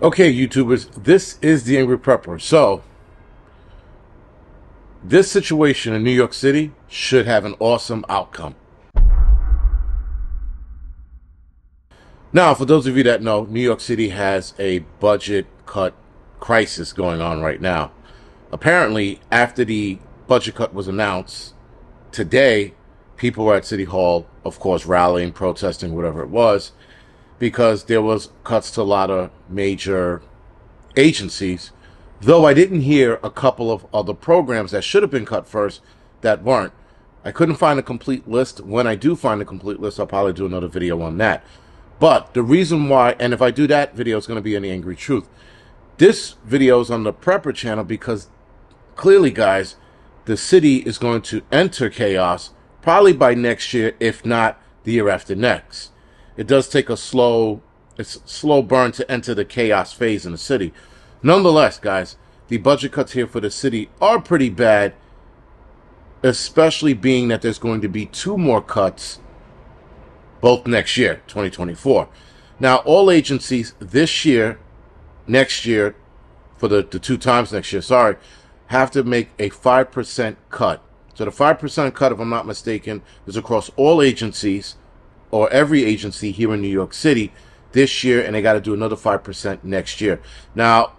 Okay, YouTubers, this is the Angry Prepper. So, this situation in New York City should have an awesome outcome. Now, for those of you that know, New York City has a budget cut crisis going on right now. Apparently, after the budget cut was announced, today, people were at City Hall, of course, rallying, protesting, whatever it was, because there was cuts to a lot of major agencies, though I didn't hear a couple of other programs that should have been cut first that weren't. I couldn't find a complete list. When I do find a complete list, I'll probably do another video on that. But the reason why, and if I do that video, it's going to be in the Angry Truth. This video is on the Prepper channel because clearly, guys, the city is going to enter chaos probably by next year, if not the year after next. It does take a slow burn to enter the chaos phase in the city. Nonetheless, guys, the budget cuts here for the city are pretty bad, especially being that there's going to be 2 more cuts both next year, 2024. Now, all agencies this year, next year, for the 2 times next year, sorry, have to make a 5% cut. So the 5% cut, if I'm not mistaken, is across all agencies, or every agency here in New York City this year, and they got to do another 5% next year. Now,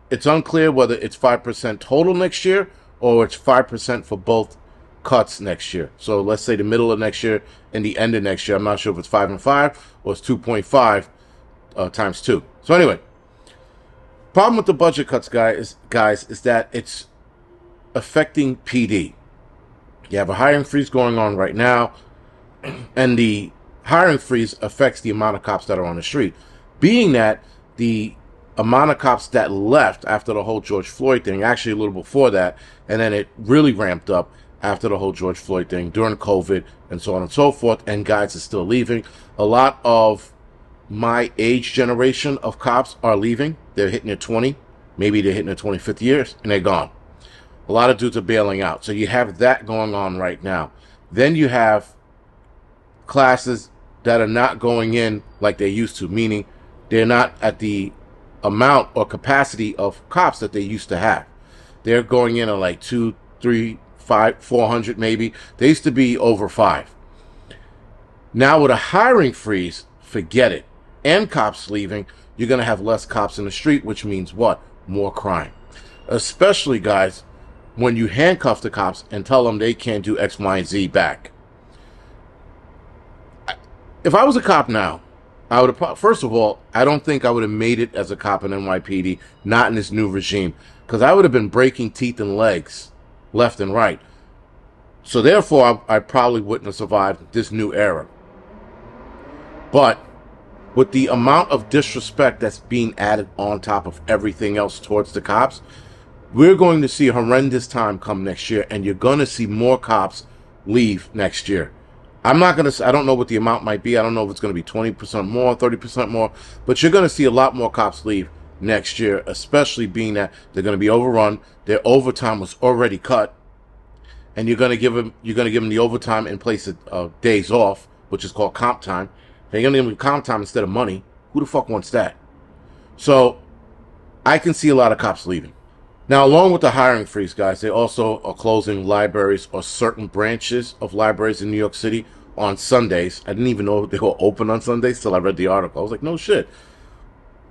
it's unclear whether it's 5% total next year or it's 5% for both cuts next year. So let's say the middle of next year and the end of next year. I'm not sure if it's 5 and 5 or it's 2.5 times 2. So anyway, problem with the budget cuts, guys, is that it's affecting PD. You have a hiring freeze going on right now, and the hiring freeze affects the amount of cops that are on the street. Being that the amount of cops that left after the whole George Floyd thing, actually a little before that, and then it really ramped up after the whole George Floyd thing, during COVID, and so on and so forth, and guys are still leaving. A lot of my age generation of cops are leaving. They're hitting their 20, maybe they're hitting their 25th years, and they're gone. A lot of dudes are bailing out. So you have that going on right now. Then you have classes that are not going in like they used to, meaning they're not at the amount or capacity of cops that they used to have. They're going in at like 2, 3, 5, 400 maybe. They used to be over 5. Now with a hiring freeze, forget it. And cops leaving, you're going to have less cops in the street, which means what? More crime. Especially, guys, when you handcuff the cops and tell them they can't do X, Y, and Z back. If I was a cop now, I would have, first of all, I don't think I would have made it as a cop in NYPD, not in this new regime, because I would have been breaking teeth and legs left and right. So therefore, I probably wouldn't have survived this new era. But with the amount of disrespect that's being added on top of everything else towards the cops, we're going to see a horrendous time come next year, and you're going to see more cops leave next year. I don't know what the amount might be. I don't know if it's going to be 20% more, 30% more, but you're going to see a lot more cops leave next year, especially being that they're going to be overrun. Their overtime was already cut, and you're going to give them the overtime in place of days off, which is called comp time. They're going to give them comp time instead of money. Who the fuck wants that? So I can see a lot of cops leaving. Now, along with the hiring freeze, guys, they also are closing libraries or certain branches of libraries in New York City on Sundays. I didn't even know they were open on Sundays till I read the article. I was like, no shit.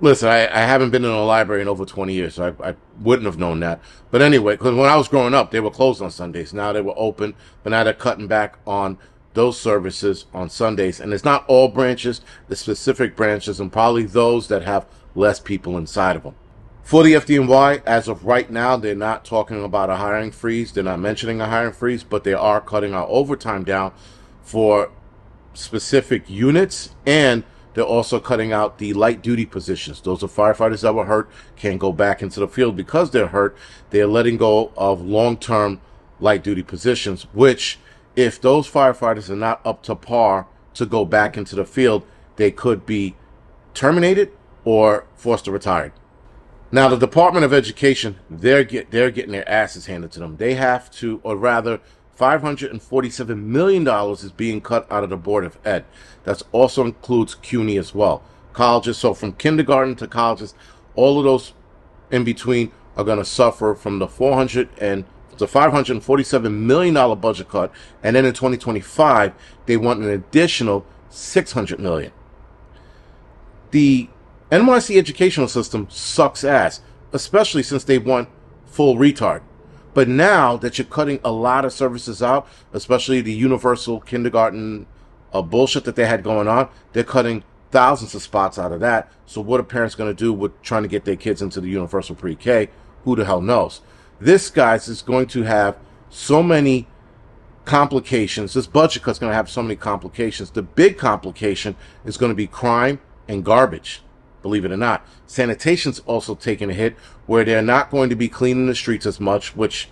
Listen, I haven't been in a library in over 20 years, so I wouldn't have known that. But anyway, because when I was growing up, they were closed on Sundays. Now they were open, but now they're cutting back on those services on Sundays. And it's not all branches, the specific branches, and probably those that have less people inside of them. For the FDNY, as of right now, they're not talking about a hiring freeze. They're not mentioning a hiring freeze, but they are cutting our overtime down for specific units, and they're also cutting out the light duty positions. Those are firefighters that were hurt, can't go back into the field because they're hurt. They're letting go of long-term light duty positions, which, if those firefighters are not up to par to go back into the field, they could be terminated or forced to retire. Now, the Department of Education, they're getting their asses handed to them. They have to, or rather, $547 million is being cut out of the Board of Ed. That also includes CUNY as well. Colleges, so from kindergarten to colleges, All of those in between are going to suffer from the $547 million budget cut, and then in 2025 they want an additional $600 million. The NYC educational system sucks ass, especially since they want full retard. But now that you're cutting a lot of services out, especially the universal kindergarten bullshit that they had going on, they're cutting thousands of spots out of that. So what are parents going to do with trying to get their kids into the universal pre-K? Who the hell knows? This, guys, is going to have so many complications. This budget cut's going to have so many complications. The big complication is going to be crime and garbage, believe it or not. Sanitation's also taking a hit, where they're not going to be cleaning the streets as much, which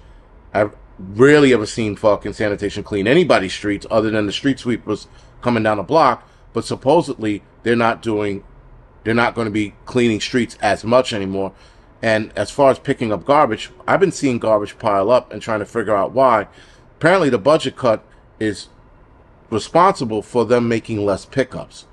I've rarely ever seen fucking sanitation clean anybody's streets other than the street sweepers coming down the block. But supposedly they're not going to be cleaning streets as much anymore. And as far as picking up garbage, I've been seeing garbage pile up and trying to figure out why. Apparently the budget cut is responsible for them making less pickups.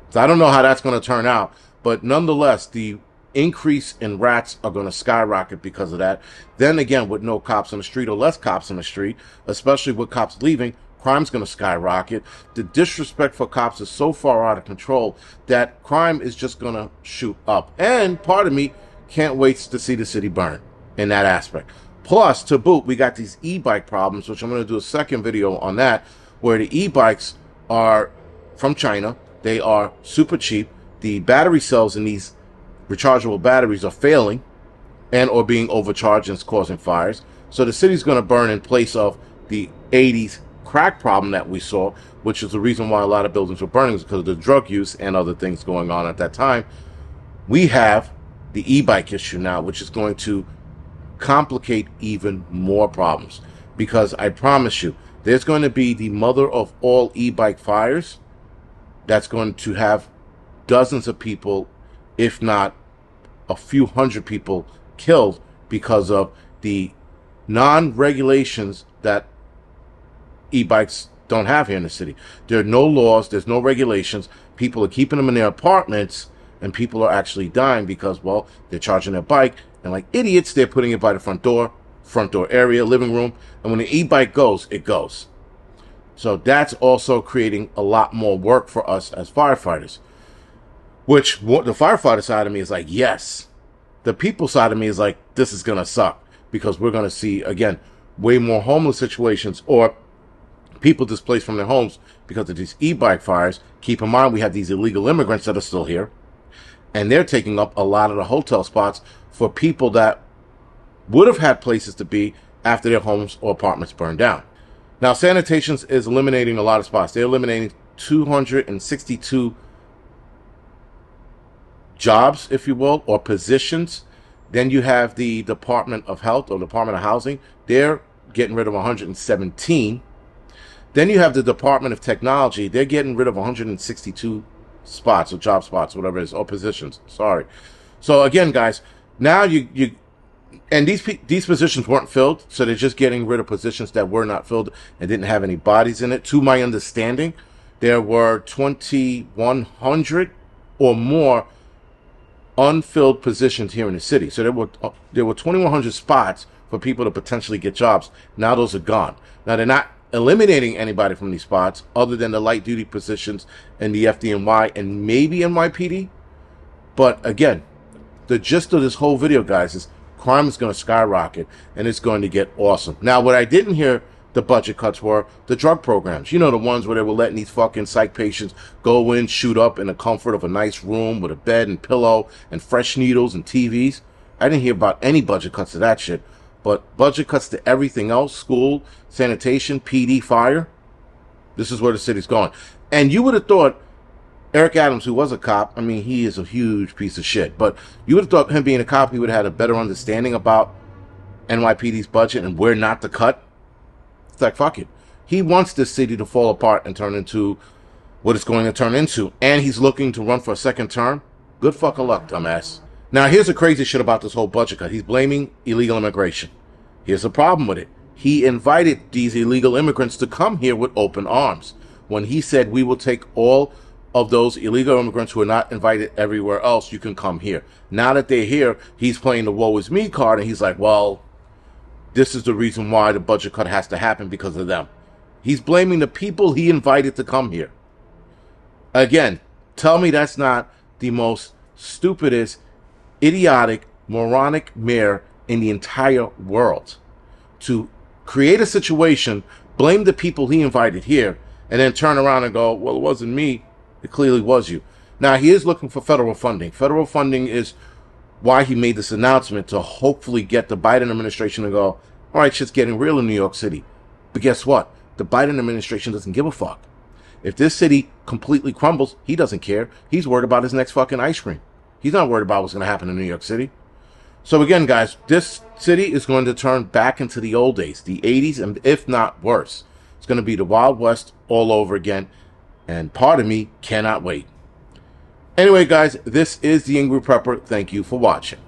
So I don't know how that's going to turn out, but nonetheless, the increase in rats are going to skyrocket because of that. Then again, with no cops on the street or less cops on the street, especially with cops leaving, crime's going to skyrocket. The disrespect for cops is so far out of control that crime is just going to shoot up. And part of me can't wait to see the city burn in that aspect. Plus, to boot, we got these e-bike problems, which I'm going to do a second video on that, where the e-bikes are from China. They are super cheap. The battery cells in these rechargeable batteries are failing and or being overcharged, and it's causing fires. So the city's going to burn in place of the 80s crack problem that we saw, which is the reason why a lot of buildings were burning, because of the drug use and other things going on at that time. We have the e-bike issue now, which is going to complicate even more problems, because I promise you, there's going to be the mother of all e-bike fires that's going to have dozens of people, if not a few hundred people, killed because of the non-regulations that e-bikes don't have here in the city. There are no laws, there's no regulations. People are keeping them in their apartments, and people are actually dying because, well, they're charging their bike, and like idiots, they're putting it by the front door area, living room, and when the e-bike goes, it goes. So that's also creating a lot more work for us as firefighters, which the firefighter side of me is like, yes. The people side of me is like, this is going to suck, because we're going to see, again, way more homeless situations or people displaced from their homes because of these e-bike fires. Keep in mind, we have these illegal immigrants that are still here, and they're taking up a lot of the hotel spots for people that would have had places to be after their homes or apartments burned down. Now, sanitation is eliminating a lot of spots. They're eliminating 262 jobs, if you will, or positions. Then you have the Department of Health or Department of Housing. They're getting rid of 117. Then you have the Department of Technology. They're getting rid of 162 spots or job spots, whatever it is, or positions. Sorry. So again, guys, now and these positions weren't filled, so they're just getting rid of positions that were not filled and didn't have any bodies in it. To my understanding, there were 2,100 or more unfilled positions here in the city. So there were 2,100 spots for people to potentially get jobs. Now those are gone. Now they're not eliminating anybody from these spots other than the light duty positions in the FDNY and maybe NYPD. But again, the gist of this whole video, guys, is crime is going to skyrocket, and it's going to get awesome. Now, what I didn't hear the budget cuts were the drug programs. You know, the ones where they were letting these fucking psych patients go in, shoot up in the comfort of a nice room with a bed and pillow and fresh needles and TVs. I didn't hear about any budget cuts to that shit. But budget cuts to everything else: school, sanitation, PD, fire. This is where the city's going. And you would have thought Eric Adams, who was a cop, I mean, he is a huge piece of shit, but you would have thought him being a cop, he would have had a better understanding about NYPD's budget and where not to cut. It's like, fuck it. He wants this city to fall apart and turn into what it's going to turn into, and he's looking to run for a second term. Good fucking luck, dumbass. Now, here's the crazy shit about this whole budget cut. He's blaming illegal immigration. Here's the problem with it. He invited these illegal immigrants to come here with open arms when he said, we will take all of those illegal immigrants who are not invited everywhere else, you can come here. Now that they're here, he's playing the woe is me card, and he's like, well, this is the reason why the budget cut has to happen, because of them. He's blaming the people he invited to come here. Again, tell me that's not the most stupidest, idiotic, moronic mayor in the entire world. To create a situation, blame the people he invited here, and then turn around and go, well, it wasn't me. It clearly was you. Now, he is looking for federal funding. Federal funding is why he made this announcement, to hopefully get the Biden administration to go, all right, shit's getting real in New York City. But guess what? The Biden administration doesn't give a fuck. If this city completely crumbles, he doesn't care. He's worried about his next fucking ice cream. He's not worried about what's going to happen in New York City. So again, guys, this city is going to turn back into the old days, the 80s, and if not worse. It's going to be the Wild West all over again. And part of me cannot wait. Anyway, guys, this is the Angry Prepper. Thank you for watching.